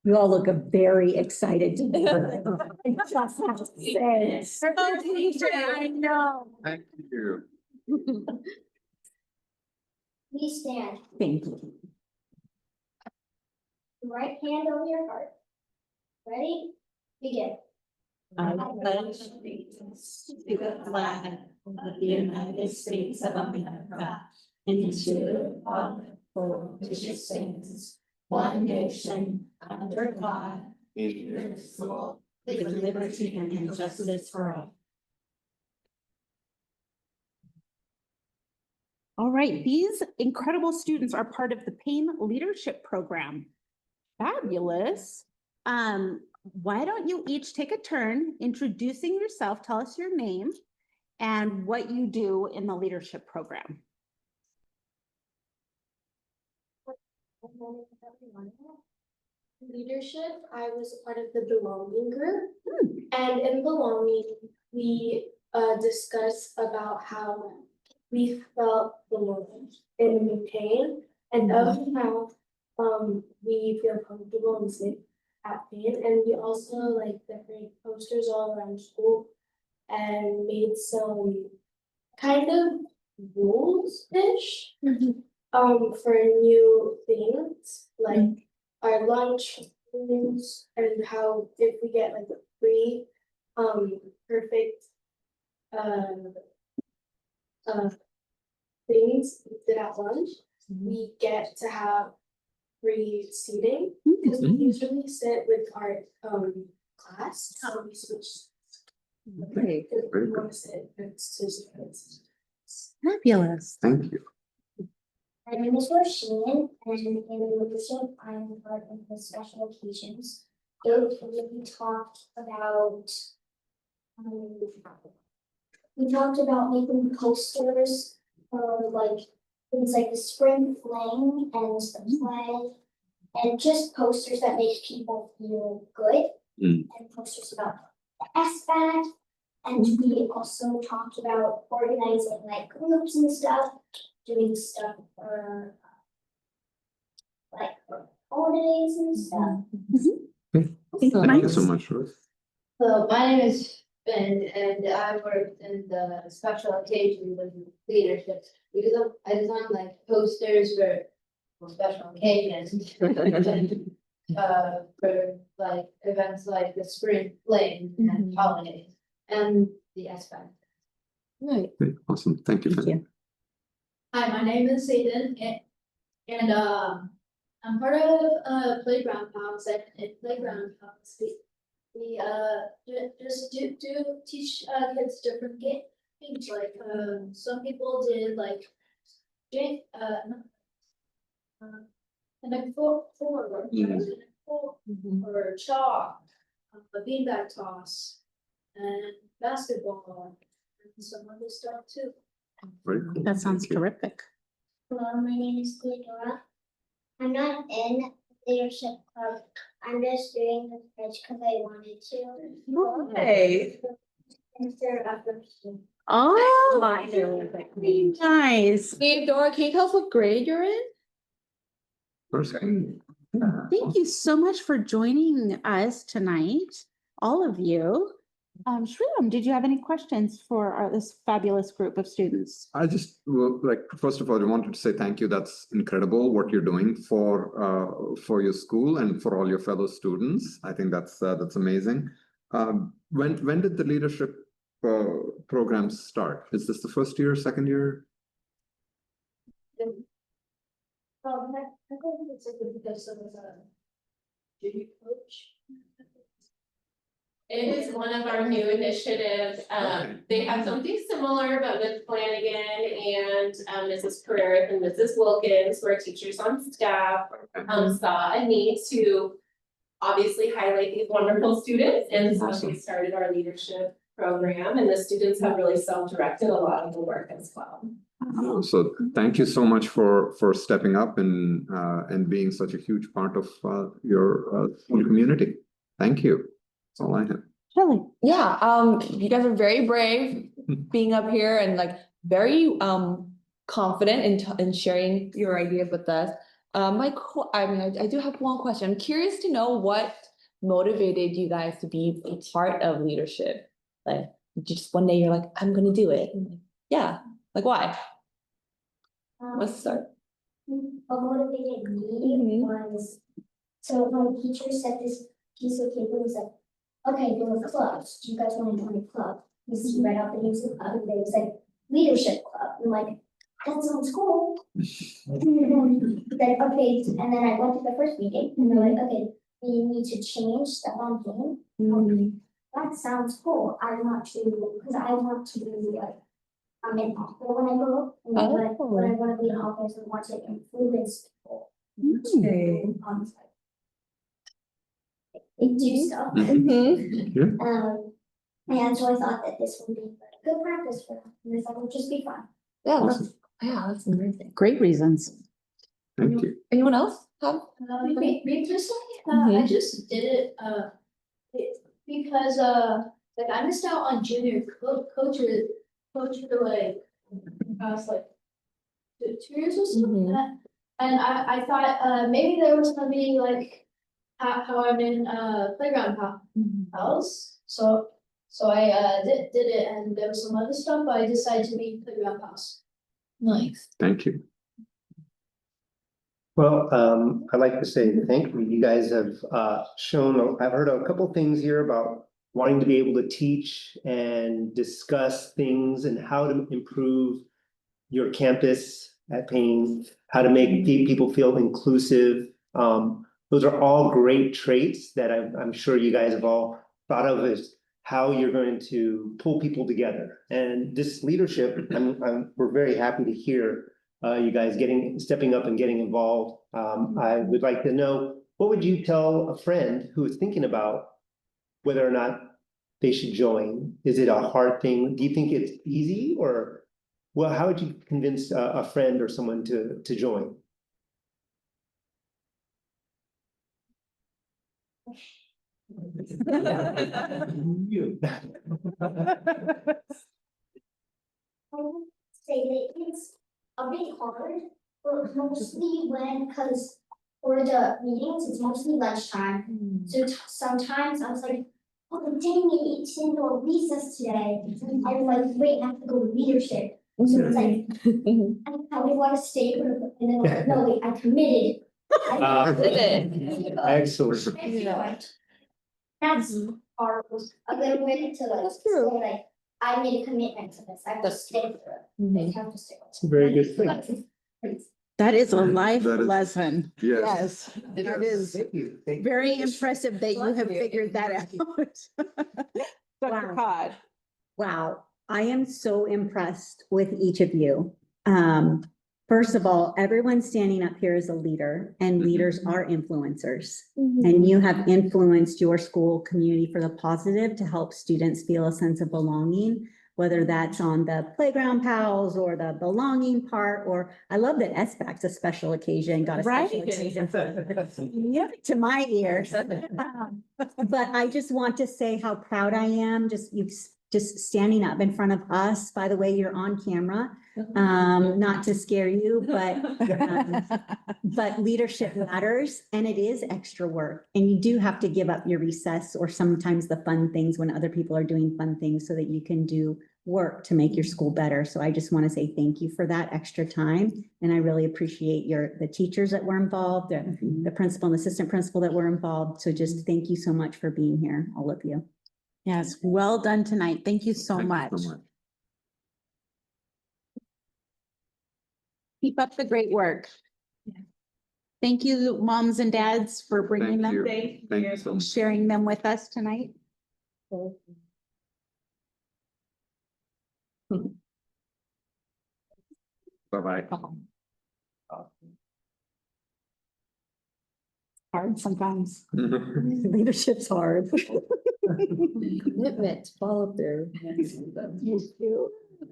You all look very excited to be here. I just have to say. I know. Thank you. Please stand. Thank you. Right hand over your heart. Ready? Begin. I pledge allegiance to the flag of the United States of America and to the republic for which it stands, one nation, under God, indivisible, with liberty and justice for all. All right, these incredible students are part of the PAIN Leadership Program. Fabulous. Why don't you each take a turn introducing yourself, tell us your name and what you do in the leadership program. Leadership, I was a part of the belonging group. And in belonging, we discussed about how we felt belonging in pain and of how we feel comfortable and safe at pain. And we also like decorated posters all around school and made some kind of rules-ish for new things like our lunch rules and how if we get like a free perfect things we did at lunch, we get to have free seating because we usually sit with our class. So we switch. Great. If we want to sit next to students. Fabulous. Thank you. My name is Roisin, and in leadership, I'm part of the special occasions. We talked about making posters for like things like the spring fling and the play, and just posters that make people feel good, and posters about the SBAT. And we also talked about organizing like groups and stuff, doing stuff for like for holidays and stuff. Thank you so much, Ruth. So my name is Ben and I worked in the special occasions and leadership because I designed like posters for special occasions. For like events like the spring fling and holidays and the SBAT. Right. Great, awesome. Thank you. Thank you. Hi, my name is Aiden and I'm part of Playground House and Playground House. We just do teach kids different games like some people did like and like forward or chalk, a beanbag toss and basketball and some other stuff too. Very cool. That sounds Thank you. terrific. Hello, my name is Theodora. I'm not in leadership club. I'm just doing this because I wanted to. Hey. Instead of first. Oh, My favorite. nice. Theodora, can you tell us what grade you're in? First grade. Thank you so much for joining us tonight, all of you. Shriram, did you have any questions for this fabulous group of students? I just like first of all, I wanted to say thank you. That's incredible what you're doing for your school and for all your fellow students. I think that's amazing. When did the leadership program start? Is this the first year, second year? I think it's because of the junior coach. It is one of our new initiatives. Okay. They have something similar, but with Flanagan and Mrs. Pereira and Mrs. Wilkins, who are teachers on staff, saw a need to obviously highlight these wonderful students. And so we started our leadership program, and the students have really self-directed a lot of the work as well. So thank you so much for stepping up and being such a huge part of your community. Thank you. That's all I have. Shelley. Yeah, you guys are very brave being up here and like very confident in sharing your ideas with us. I do have one question. I'm curious to know what motivated you guys to be a part of leadership. Like just one day you're like, I'm gonna do it. And like, yeah, like why? Let's start. What motivated me Mhm. was, so my teacher said this piece of paper was like, okay, there were clubs, do you guys want to join a club? He read out the names of the club, and there was like leadership club, I'm like, that sounds cool. Then, okay, and then I went to the first meeting, and they're like, okay, we need to change the one thing. That sounds cool, I want to, because I want to be like, I'm an author when I grow up, and when I wanna be an author, I want to influence people. To, do stuff. Mhm. And so I thought that this would be good practice for them, and this would just be fun. Yeah, Awesome. that's amazing. Great reasons. Thank you. Anyone else have? Me personally, I Mhm. just did it, because, like I missed out on junior coach for like, I was like 2 years or so. Mhm. And I thought, maybe there was gonna be like, how I'm in, playground house, so I did it, and there was some other stuff, but I decided to be playground house. Nice. Thank you. Well, I'd like to say thank you. You guys have shown, I've heard a couple things here about wanting to be able to teach and discuss things and how to improve your campus at Payne, how to make people feel inclusive. Those are all great traits that I'm sure you guys have all thought of as how you're going to pull people together. And this leadership, we're very happy to hear you guys stepping up and getting involved. I would like to know, what would you tell a friend who is thinking about whether or not they should join? Is it a hard thing? Do you think it's easy, or, well, how would you convince a friend or someone to join? You. I would say that it's a bit hard, but mostly cause for the meetings, it's mostly lunchtime. So sometimes I was like, oh, dang it, it's in the recess today. And I'm like, wait, I have to go to leadership. So it's like, I would wanna stay, and then I'm like, no, wait, I committed. Did Excellent. That's hard, a good way to like, That's true. say like, I made a commitment to this, I have to stay for it. I have to stay. It's a very good thing. That is a life That is- lesson. Yes. That is very impressive that you have figured that out. Dr. Cod. Wow, I am so impressed with each of you. First of all, everyone standing up here is a leader, and leaders are influencers. And you have influenced your school community for the positive to help students feel a sense of belonging, whether that's on the playground pals or the belonging part, or I love that SBAC's a special occasion, got a special Right. occasion to my ears. But I just want to say how proud I am, just standing up in front of us. By the way, you're on camera, not to scare you, but leadership matters, and it is extra work. And you do have to give up your recess or sometimes the fun things when other people are doing fun things so that you can do work to make your school better. So I just want to say thank you for that extra time. And I really appreciate the teachers that were involved, the principal and assistant principal that were involved. So just thank you so much for being here, all of you. Yes, well done tonight. Thank you so Thank you much. so much. Keep up the great work. Thank you, moms and dads, for bringing Thank them, you. Thank you so much. sharing them with us tonight. Bye-bye. Hard sometimes. Leadership's hard. Commitment, follow through.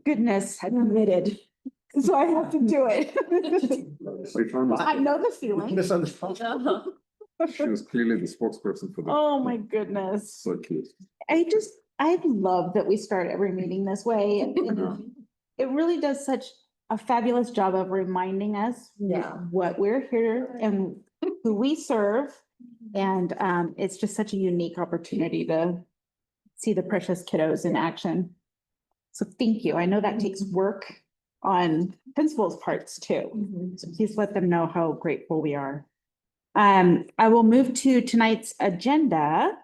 Goodness, I'm committed. So I have to do it. We found I know the Put feeling. us on the spot. She was clearly the spokesperson for the. Oh, my goodness. So cute. I love that we start every meeting this way. And it really does such a fabulous job of reminding us Yeah. what we're here and who we serve. And it's just such a unique opportunity to see the precious kiddos in action. So thank you. I know that takes work on principals' parts too. So please let them know how grateful we are. I will move to tonight's agenda.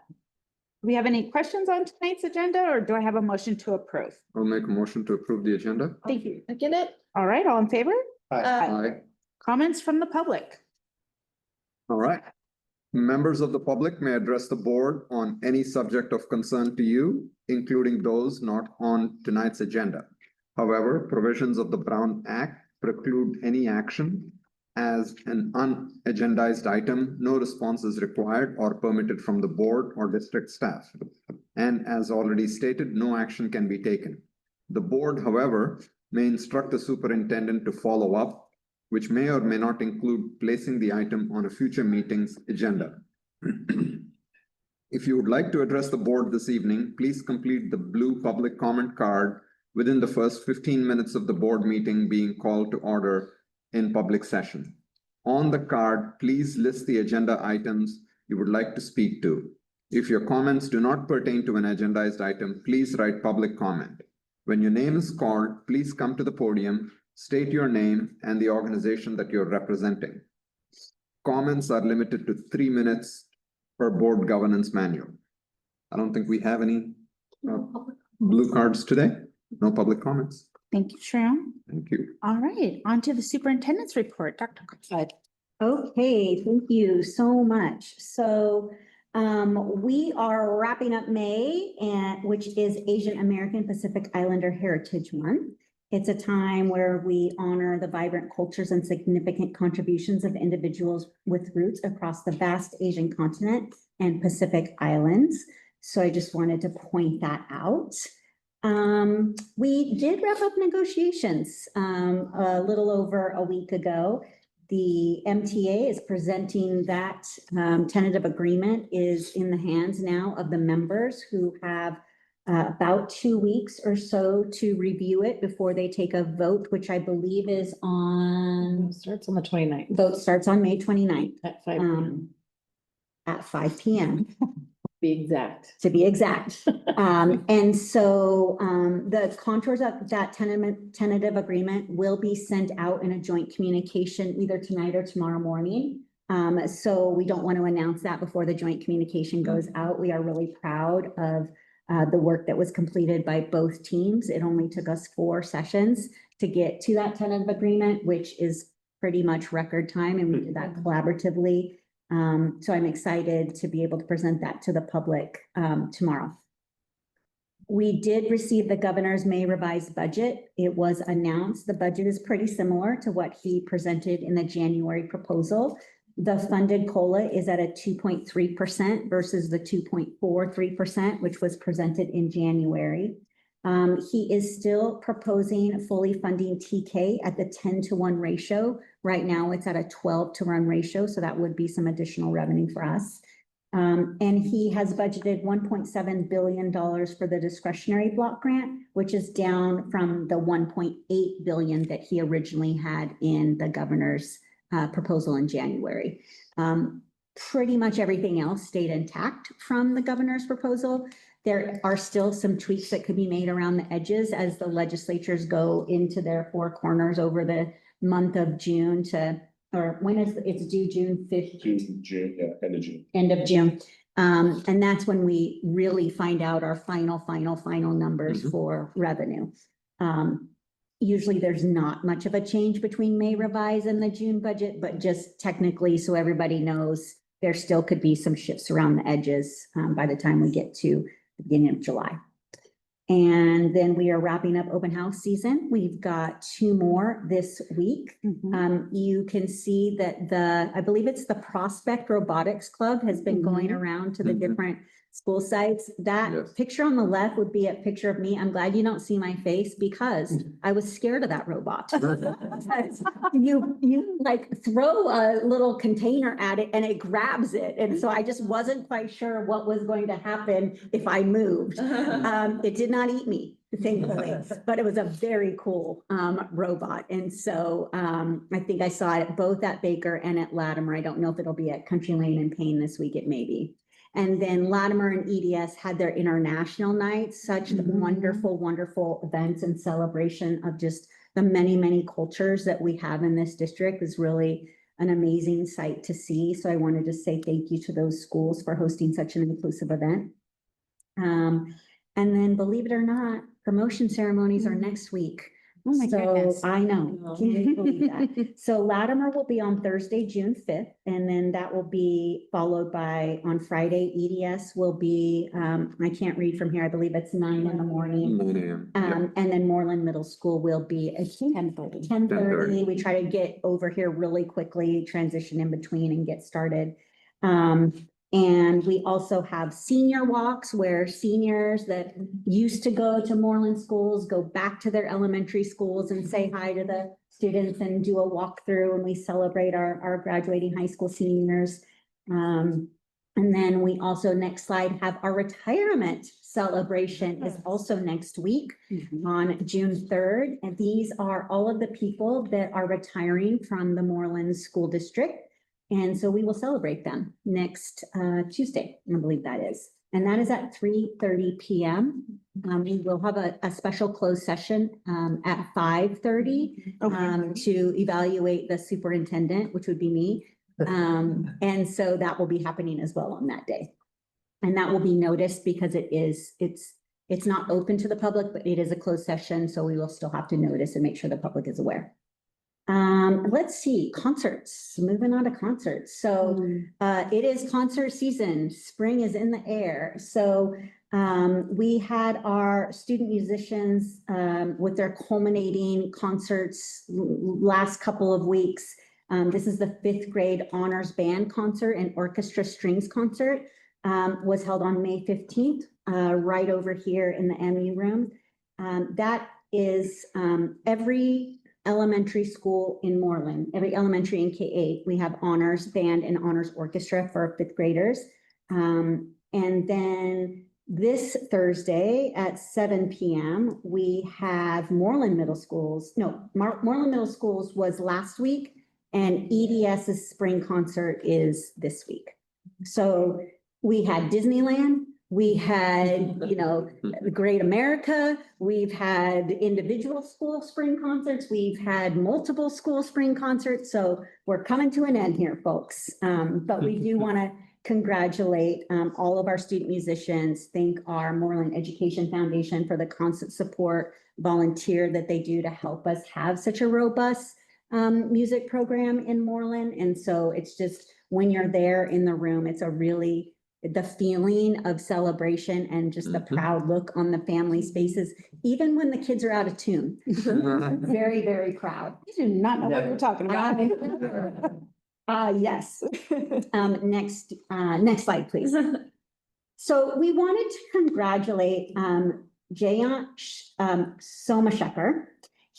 Do we have any questions on tonight's agenda, or do I have a motion to approve? I'll make a motion to approve the agenda. Thank you. I get it. All right, all in favor? Aye. Comments from the public? All right. Members of the public may address the board on any subject of concern to you, including those not on tonight's agenda. However, provisions of the Brown Act preclude any action. As an unagendized item, no response is required or permitted from the board or district staff. And as already stated, no action can be taken. The board, however, may instruct the superintendent to follow up, which may or may not include placing the item on a future meeting's agenda. If you would like to address the board this evening, please complete the blue public comment card within the first 15 minutes of the board meeting being called to order in public session. On the card, please list the agenda items you would like to speak to. If your comments do not pertain to an agendized item, please write public comment. When your name is called, please come to the podium, state your name and the organization that you're representing. Comments are limited to 3 minutes per board governance manual. I don't think we have any blue cards today. No public comments. Thank you, Sharon. Thank you. All right, on to the superintendent's report. Dr. Coxhead. Okay, thank you so much. So we are wrapping up May, which is Asian American Pacific Islander Heritage Month. It's a time where we honor the vibrant cultures and significant contributions of individuals with roots across the vast Asian continent and Pacific Islands. So I just wanted to point that out. We did wrap up negotiations a little over a week ago. The MTA is presenting that tentative agreement is in the hands now of the members who have about 2 weeks or so to review it before they take a vote, which I believe is on. Starts on the 29th Vote starts on May 29th at 5 p.m. At 5 p.m. Be exact. To be exact. And so the contours of that tentative agreement will be sent out in a joint communication either tonight or tomorrow morning. So we don't want to announce that before the joint communication goes out. We are really proud of the work that was completed by both teams. It only took us 4 sessions to get to that tentative agreement, which is pretty much record time, and we did that collaboratively. So I'm excited to be able to present that to the public tomorrow. We did receive the governor's May revised budget. It was announced. The budget is pretty similar to what he presented in the January proposal. The funded COLA is at a 2.3% versus the 2.43%, which was presented in January. He is still proposing fully funding TK at the 10-to-1 ratio. Right now, it's at a 12-to-1 ratio, so that would be some additional revenue for us. And he has budgeted $1.7 billion for the discretionary block grant, which is down from the $1.8 billion that he originally had in the governor's proposal in January. Pretty much everything else stayed intact from the governor's proposal. There are still some tweaks that could be made around the edges as the legislatures go into their 4 corners over the month of June or when is it's due June 5th? June, yeah, end of June. End of June. And that's when we really find out our final numbers for revenue. Usually there's not much of a change between May revise and the June budget, but just technically, so everybody knows, there still could be some shifts around the edges by the time we get to the beginning of July. And then we are wrapping up open house season. We've got 2 more this week. You can see that I believe it's the Prospect Robotics Club has been going around to the different school sites. That Yes. picture on the left would be a picture of me. I'm glad you don't see my face because I was scared of that robot. You like throw a little container at it and it grabs it. And so I just wasn't quite sure what was going to happen if I moved. It did not eat me, thankfully, but it was a very cool robot. And so I think I saw it both at Baker and at Latimer. I don't know if it'll be at Country Lane and Payne this week. It may be. And then Latimer and EDS had their international nights, such wonderful, wonderful events and celebration of just the many, many cultures that we have in this district is really an amazing sight to see. So I wanted to say thank you to those schools for hosting such an inclusive event. And then, believe it or not, promotion ceremonies are next week. Oh my So goodness. Oh, I know. Can you believe that? So Latimer will be on Thursday, June 5th, and then that will be followed by on Friday, EDS will be, I can't read from here. I believe it's 9 in the morning. 9 a.m. Yeah. And then Moreland Middle School will be at 10:30. 10:30. We try to get over here really quickly, transition in between and get started. And we also have senior walks where seniors that used to go to Moreland schools go back to their elementary schools and say hi to the students and do a walkthrough, and we celebrate our graduating high school seniors. And then we also, next slide, have our retirement celebration is also next week on June 3rd. And these are all of the people that are retiring from the Moreland School District. And so we will celebrate them next Tuesday, I believe that is. And that is at 3:30 p.m. We will have a special closed session at 5:30 to evaluate the superintendent, which would be me. And so that will be happening as well on that day. And that will be noticed because it's not open to the public, but it is a closed session. So we will still have to notice and make sure the public is aware. Let's see, concerts, moving on to concerts. So it is concert season. Spring is in the air. So we had our student musicians with their culminating concerts last couple of weeks. This is the 5th grade honors band concert and orchestra strings concert was held on May 15th, right over here in the MU room. That is every elementary school in Moreland, every elementary in K-8, we have honors band and honors orchestra for 5th graders. And then this Thursday at 7 p.m., we have Moreland Middle Schools. No, Moreland Middle Schools was last week, and EDS's spring concert is this week. So we had Disneyland. We had, Great America. We've had individual school spring concerts. We've had multiple school spring concerts. So we're coming to an end here, folks. But we do want to congratulate all of our student musicians, thank our Moreland Education Foundation for the constant support, volunteer that they do to help us have such a robust music program in Moreland. And so it's just, when you're there in the room, it's the feeling of celebration and just the proud look on the family's faces, even when the kids are out of tune. Very, very proud. I do not know what you're talking about. Yes. Next slide, please. So we wanted to congratulate Jayant Somashekar.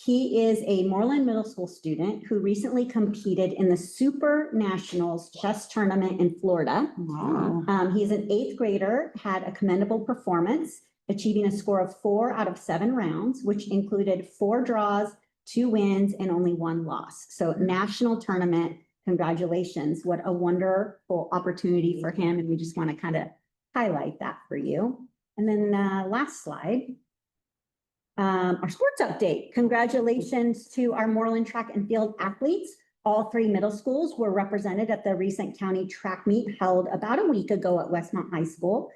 He is a Moreland Middle School student who recently competed in the Super Nationals chess tournament in Florida. Wow. He's an 8th grader, had a commendable performance, achieving a score of 4 out of 7 rounds, which included 4 draws, 2 wins, and only 1 loss. So national tournament, congratulations. What a wonderful opportunity for him. And we just want to kind of highlight that for you. And then last slide. Our sports update. Congratulations to our Moreland track and field athletes. All 3 middle schools were represented at the recent county track meet held about a week ago at Westmont High School.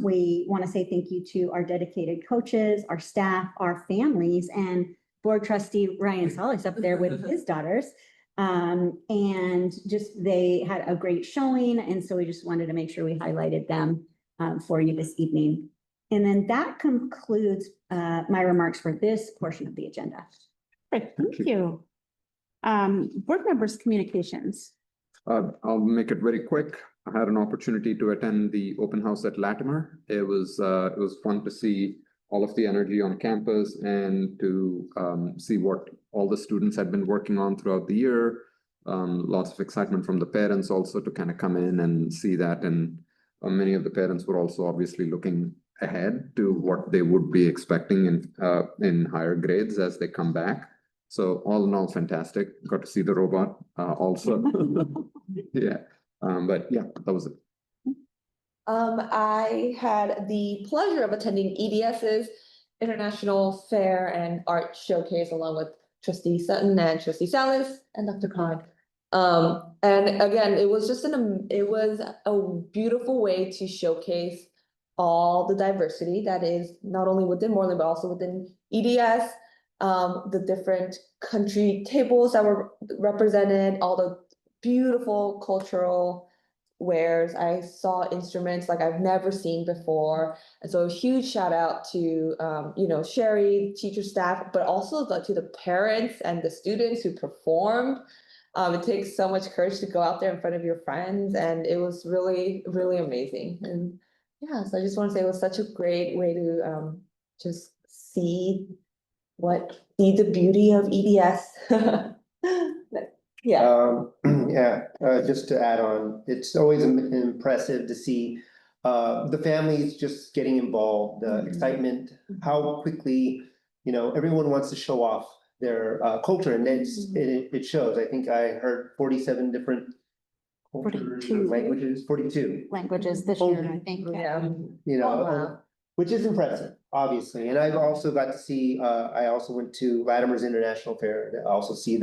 We want to say thank you to our dedicated coaches, our staff, our families, and board trustee Ryan Solis up there with his daughters. And just they had a great showing. And so we just wanted to make sure we highlighted them for you this evening. And then that concludes my remarks for this portion of the agenda. Great, thank you. Board members' communications. I'll make it very quick. I had an opportunity to attend the open house at Latimer. It was fun to see all of the energy on campus and to see what all the students had been working on throughout the year. Lots of excitement from the parents also to kind of come in and see that. And many of the parents were also obviously looking ahead to what they would be expecting in higher grades as they come back. So all in all, fantastic. Got to see the robot also. Yeah. But yeah, that was it. I had the pleasure of attending EDS's International Fair and Art Showcase along with Trustee Sutton and Trustee Salas and Dr. Khan. And again, it was just it was a beautiful way to showcase all the diversity that is not only within Moreland, but also within EDS. The different country tables that were represented, all the beautiful cultural wares. I saw instruments like I've never seen before. And so a huge shout out to, you know, Sherry, teacher staff, but also to the parents and the students who performed. It takes so much courage to go out there in front of your friends, and it was really, really amazing. And yeah, so I just want to say it was such a great way to just see the beauty of EDS. Yeah. Yeah, just to add on, it's always impressive to see the families just getting involved, the excitement, how quickly, you know, everyone wants to show off their culture, and it shows. I think I heard 47 different cultures, 42. languages, 42. Languages this year, I think. Yeah. You know, Oh, wow. which is impressive, obviously. And I've also got to see, I also went to Latimer's International Fair to also see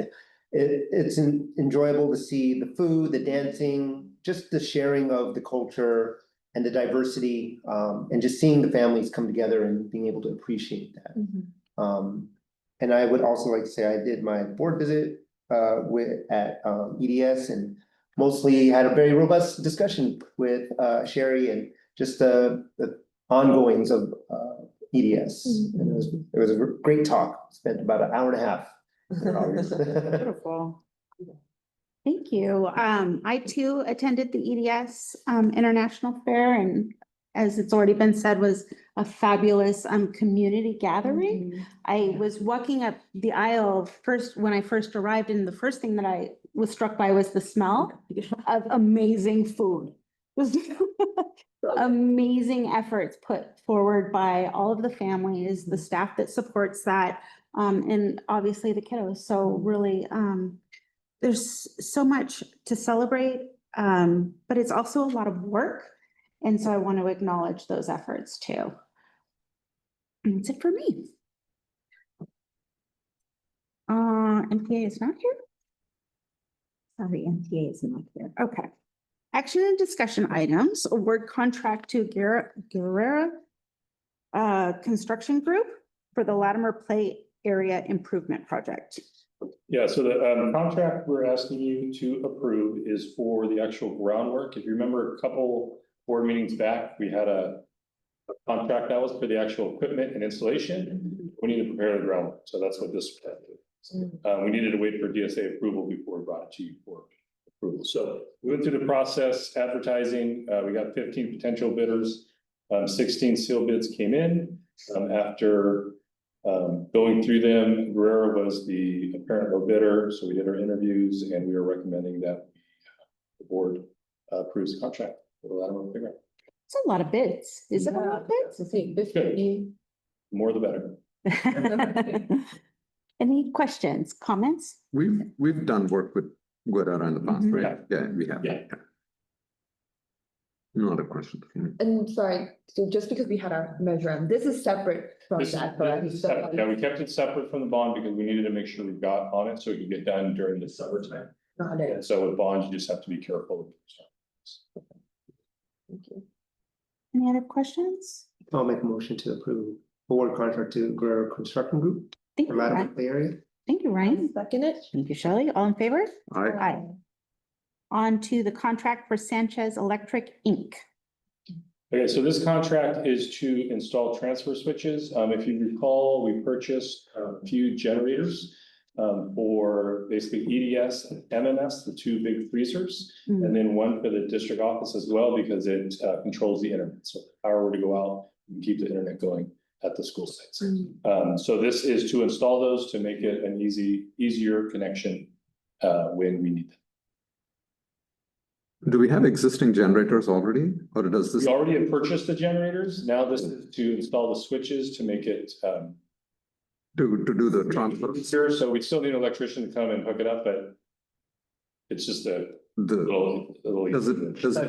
it's enjoyable to see the food, the dancing, just the sharing of the culture and the diversity, and just seeing the families come together and being able to appreciate that. And I would also like to say I did my board visit at EDS, and mostly had a very robust discussion with Sherry and just the ongoings of EDS. And it was a great talk. Spent about an hour and a half. Beautiful. Thank you. I too attended the EDS International Fair, and as it's already been said, was a fabulous community gathering. I was walking up the aisle when I first arrived, and the first thing that I was struck by was the smell of amazing food. It was amazing efforts put forward by all of the families, the staff that supports that, and obviously the kiddos. So really, there's so much to celebrate, but it's also a lot of work. And so I want to acknowledge those efforts too. And that's it for me. MTA is not here. Sorry, MTA is not here. Okay. Action and discussion items, award contract to Guerrera Construction Group for the Latimer Play Area Improvement Project. Yeah, so the contract we're asking you to approve is for the actual groundwork. If you remember a couple board meetings back, we had a contract that was for the actual equipment and installation. We need to prepare the groundwork, so that's what this is. We needed to wait for DSA approval before we brought it to you for approval. So we went through the process, advertising, we got 15 potential bidders, 16 seal bids came in. After going through them, Guerrera was the apparent low bidder, so we did our interviews, and we are recommending that the board approves the contract for the Latimer Playground. It's a lot of bids. Is it a lot of bids? More the better. Any questions, comments? We've done work with Guerrera in the past, right? Yeah, we have. Yeah. No other questions. And sorry, so just because we had our measure on, this is separate from This that, correct? is separate. Yeah, we kept it separate from the bond because we needed to make sure we got on it so it could get done during the summertime. Got it. And so with bonds, you just have to be careful. Thank you. Any other questions? I'll make a motion to approve award contract to Guerrera Construction Group Thank for you, Latimer Ryan. Play Area. Thank you, Ryan. Second it. Thank you, Shelley. All in favor? Aye. Aye. On to the contract for Sanchez Electric, Inc. Okay, so this contract is to install transfer switches. If you recall, we purchased a few generators for basically EDS and MMS, the two big freezers. Mm. And then one for the district office as well, because it controls the internet. So if the power were to go out, you can keep the internet going at the school sites. So this is to install those to make it an easier connection when we need them. Do we have existing generators already, or does this? We already have purchased the generators. Now this is to install the switches to make it To do the transfer, easier. So we still need an electrician to come and hook it up, but it's just a the, little. does it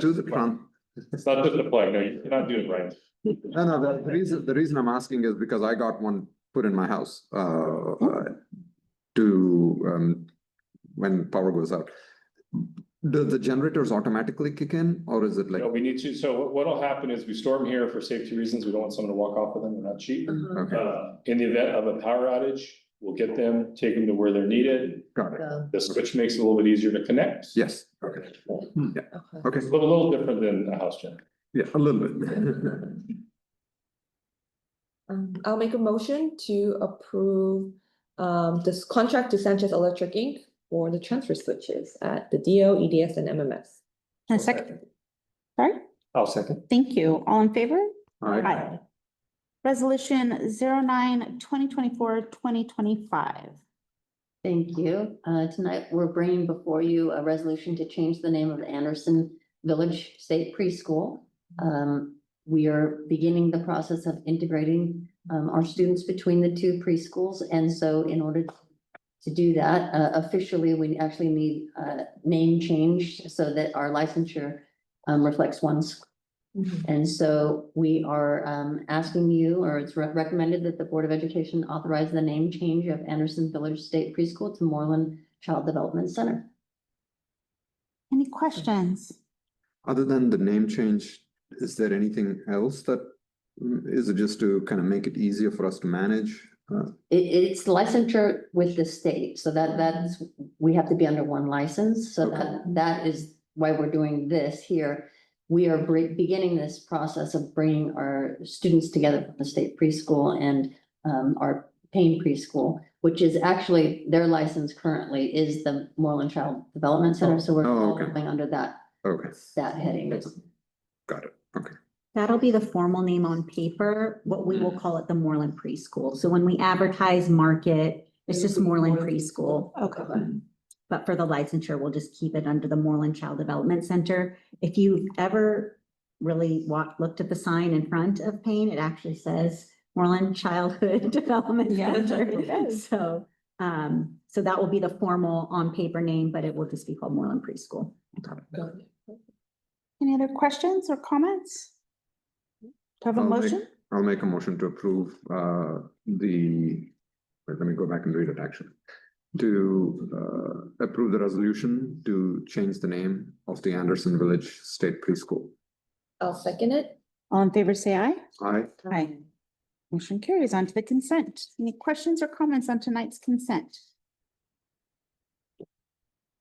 do the It's not just a plug. No, you're not doing it right. No, the reason I'm asking is because I got one put in my house, when power goes out. Do the generators automatically kick in, or is it like? No, we need to, so what'll happen is we store them here for safety reasons. We don't want someone to walk off with them. They're not cheap. Okay, In the event of a power outage, we'll get them, take them to where they're needed. got it. The switch makes it a little bit easier to connect. Yes, okay, okay, It's a little different than a house generator. yeah, a little bit. I'll make a motion to approve this contract to Sanchez Electric Inc. for the transfer switches at the DO, EDS, and MMS. And a second. Sorry, I'll second. thank you. All in favor? Aye. Aye. Resolution 09-2024-2025. Thank you. Tonight, we're bringing before you a resolution to change the name of Anderson Village State Preschool. We are beginning the process of integrating our students between the two preschools. And so in order to do that, officially, we actually need a name change so that our licensure reflects one school. And so we are asking you, or it's recommended that the Board of Education authorize the name change of Anderson Village State Preschool to Moreland Child Development Center. Any questions? Other than the name change, is there anything else that, is it just to kind of make it easier for us to manage? It's licensure with the state, so that's, we have to be under one license, so that is why we're doing this here. We are beginning this process of bringing our students together from the state preschool and our Payne preschool, which is actually, their license currently is the Moreland Child Development Center, so we're Oh, all okay. going under that Okay, heading. got it, okay. That'll be the formal name on paper, what we will call it the Moreland Preschool. So when we advertise, market, it's just Moreland Preschool. Okay. But for the licensure, we'll just keep it under the Moreland Child Development Center. If you've ever really looked at the sign in front of Payne, it actually says Moreland Childhood Development Yeah, Center. it does. So that will be the formal on paper name, but it will just be called Moreland Preschool. Any other questions or comments? Do I have a motion? I'll make a motion to approve let me go back and read it actually. To approve the resolution to change the name of the Anderson Village State Preschool. I'll second it. All in favor, say aye. Aye. Aye. Motion carries on to the consent. Any questions or comments on tonight's consent?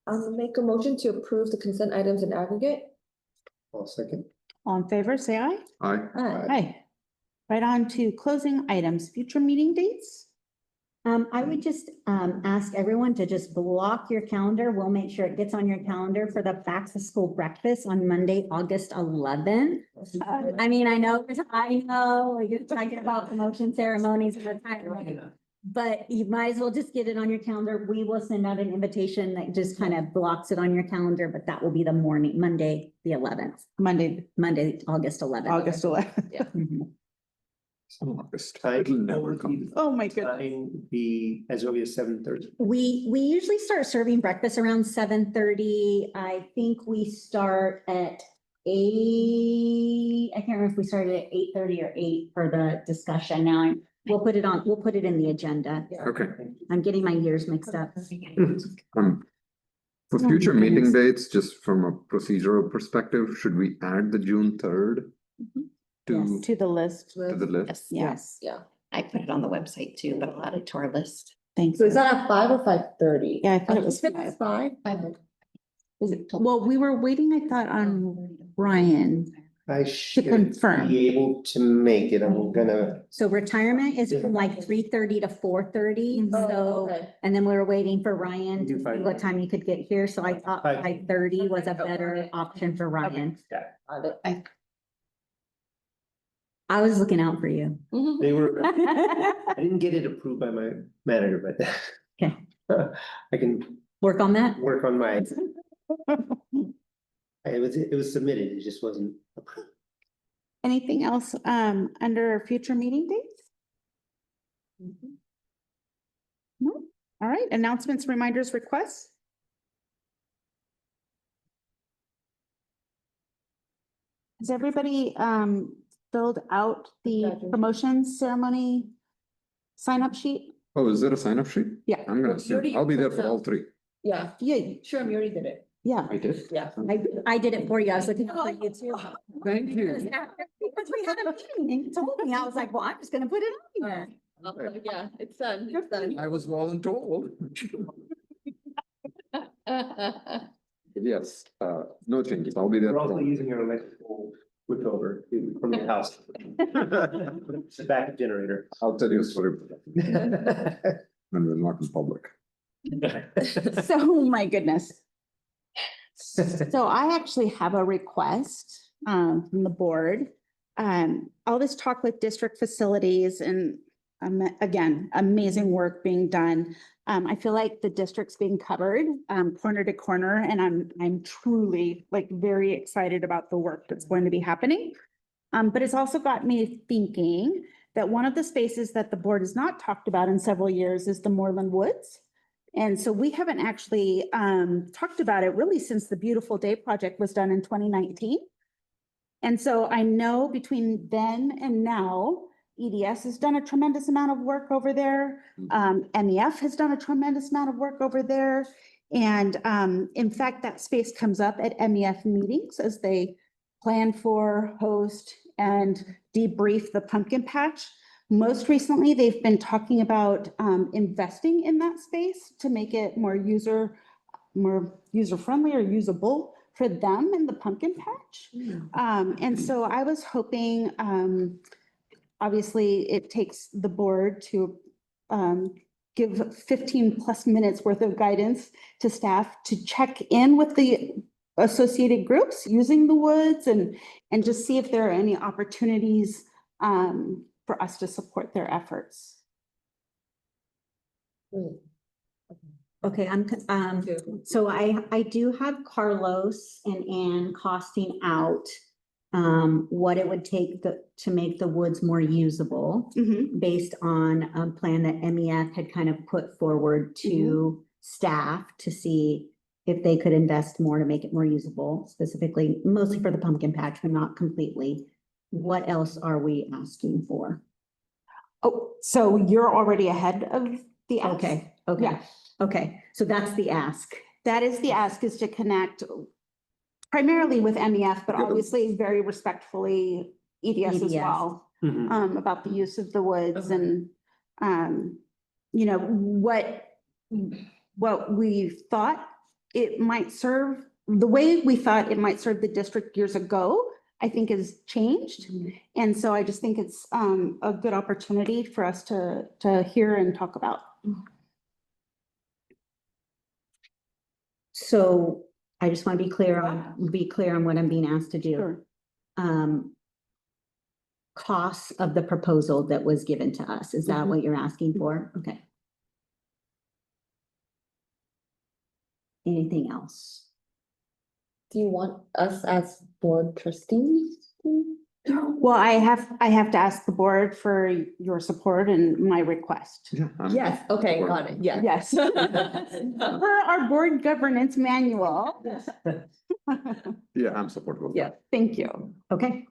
I'll make a motion to approve the consent items in aggregate. I'll second. All in favor, say aye. Aye. Aye. Right on to closing items, future meeting dates. I would just ask everyone to just block your calendar. We'll make sure it gets on your calendar for the back to school breakfast on Monday, August 11th. I mean, I know you're talking about promotion ceremonies and retirement, but you might as well just get it on your calendar. We will send out an invitation that just kind of blocks it on your calendar, but that will be the morning, Monday, the 11th, Monday, August 11th. August 11th. Mhm. August. Time It'll never come. Oh, my goodness. Time be as early as 7:30. We usually start serving breakfast around 7:30. I think we start at 8. I can't remember if we started at 8:30 or 8 for the discussion. Now we'll put it in the agenda. Okay. I'm getting my years mixed up. For Oh, future goodness. meeting dates, just from a procedural perspective, should we add the June 3rd? Yes. To the list. To the list? Yes. Yeah. I put it on the website too, but I'll add it to our list. Thanks. So is that at 5 or 5:30? Yeah, I thought it was think 5. it's 5. Is it, well, we were waiting, I thought, on Brian. I should confirm. be able to make it. I'm gonna, So retirement is from like 3:30 to 4:30, Mhm. Oh, so, okay. and then we were waiting for Ryan to Do see 5:30. what time he could get here, so I thought 5:30 was a Okay. better option for Ryan. Got it. I was looking out for you. Mhm. they were, I didn't get it approved by my manager, but. Okay. I can Work on that? work on my. It was submitted, it just wasn't approved. Anything else, under future meeting dates? No, all right, announcements, reminders, requests? Has everybody, filled out the Gotcha. promotions ceremony sign-up sheet? Oh, is there a sign up sheet? Yeah. I'm gonna, You already- I'll be there for all three. Yeah, Yeah, sure, you already did it. yeah. I did. Yeah. I did it for you. I was looking out for you too. Thank Because you. we had a meeting and you told me, I was like, well, I'm just gonna put it on here. Yeah, it's done, it's done. I was voluntold. Yes, no changes. I'll be there. We're for also all. using your electrical switchover from your house. It's a backup generator. I'll tell you a story when we're not in public. So, my goodness. So I actually have a request from the board. All this talk with district facilities and again, amazing work being done. I feel like the district's being covered corner to corner, and I'm truly like very excited about the work that's going to be happening. But it's also got me thinking that one of the spaces that the board has not talked about in several years is the Moreland Woods. And so we haven't actually talked about it really since the Beautiful Day project was done in 2019. And so I know between then and now, EDS has done a tremendous amount of work over there. MEF has done a tremendous amount of work over there. And in fact, that space comes up at MEF meetings as they plan for, host, and debrief the pumpkin patch. Most recently, they've been talking about investing in that space to make it more user-friendly or usable for them in the pumpkin patch. And so I was hoping, obviously, it takes the board to give 15+ minutes worth of guidance to staff to check in with the associated groups using the woods and just see if there are any opportunities for us to support their efforts. Okay, so I do have Carlos and Ann costing out what it would take to make the woods more usable based on a plan that MEF had kind of put forward to staff to see if they could invest more to make it more usable, specifically, mostly for the pumpkin patch, but not completely. What else are we asking for? Oh, so you're already ahead of the ask? Okay, Yeah. okay, okay, so that's the ask. That is the ask, is to connect primarily with MEF, but obviously very respectfully EDS as EDS. well, Mhm. about the use of the woods and, you know, what we thought it might serve, the way we thought it might serve the district years ago, I think has changed. And so I just think it's a good opportunity for us to hear and talk about. So I just want to be clear on what I'm being asked to do. Sure. Costs of the proposal that was given to us, is that what you're asking for? Okay. Anything else? Do you want us as board trustees? Well, I have to ask the board for your support and my request. Yeah. Yes, okay, got it, yeah. Yes. Per our board governance manual. Yeah, I'm supportive of Yeah. that. Thank you. Okay,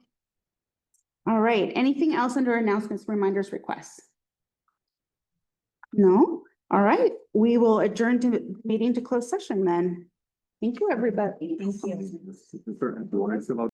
All right, anything else under announcements, reminders, requests? No? All right, we will adjourn to meeting to close session then. Thank you, everybody. thank you. Do you want to fill out